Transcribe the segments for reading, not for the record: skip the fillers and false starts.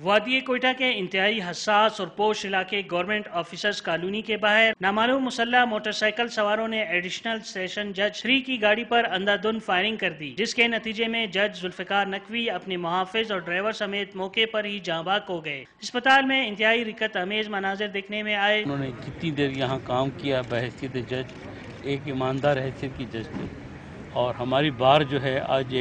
وادی کوئٹہ کے انتہائی حساس اور پوش علاقے گورنمنٹ آفیسرز کالونی کے باہر نامعلوم مسلح موٹر سائیکل سواروں نے ایڈیشنل سیشن جج 3 کی گاڑی پر اندھادھند فائرنگ کر دی، جس کے نتیجے میں جج ذوالفقار نقوی اپنے محافظ اور ڈرائیور سمیت موقع پر ہی جاں بحق ہو گئے۔ اسپتال میں انتہائی رکت امیز مناظر دیکھنے میں آئے۔ انہوں نے کتنی دیر یہاں کام کیا بحیثیت جج، ایک ایماندار حیثیت کی جج تھے، اور ہماری بار جو ہے آج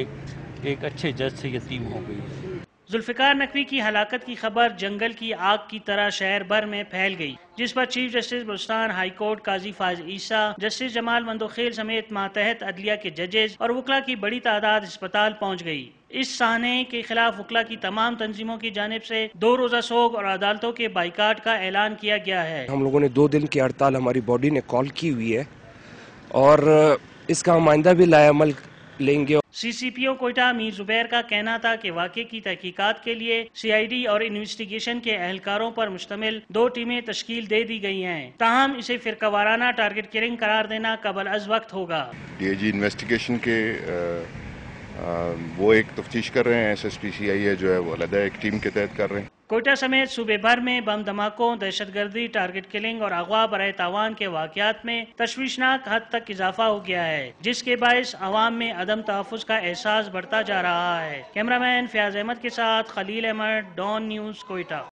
ایک اچھے جج سے یتیم ہو گئی۔ ذوالفقار نقوی کی ہلاکت کی خبر جنگل کی آگ کی طرح شہر بھر میں پھیل گئی، جس پر chief justice Balochistan high court Qazi Faez عیسیٰ، جسٹس جمال مندوخیل سمیت ماتحت عدلیہ کے ججز اور وکلاء کی بڑی تعداد اسپتال پہنچ گئی۔ اس سانحے کے خلاف وکلاء کی تمام تنظیموں کی جانب سے 2 روزہ سوگ اور عدالتوں کے بائیکاٹ کا اعلان کیا گیا ہے۔ ہم لوگوں نے 2 دن کی ہڑتال ہماری باڈی نے کال کی ہوئی ہے اور اس کا ہم آئندہ بھی لائے عمل لیں گے۔ سی سی پی او کوئٹہ میر زبیر کا کہنا تھا کہ واقعے کی تحقیقات کے لیے سی آئی ڈی اور انویسٹیگیشن کے اہلکاروں پر مشتمل 2 ٹیمیں تشکیل دے دی گئی ہیں، تاہم اسے فرقہ وارانہ ٹارگٹ کلنگ قرار دینا قبل از وقت ہوگا۔ ڈی اے جی انویسٹیگیشن کے وہ ایک تفتیش کر رہے ہیں، ایس ایس پی سی آئی ہے جو ہے وہ علیحدہ ایک ٹیم کے تحت کر رہے ہیں۔ کوئٹہ سمیت صوبے بھر میں بم دھماکوں، دہشت گردی، ٹارگٹ کلنگ اور اغوا برائے تاوان کے واقعات میں تشویشناک حد تک اضافہ ہو گیا ہے، جس کے باعث عوام میں عدم تحفظ کا احساس بڑھتا جا رہا ہے۔ کیمرہ مین فیاض احمد کے ساتھ خلیل احمد، ڈان نیوز، کوئٹہ۔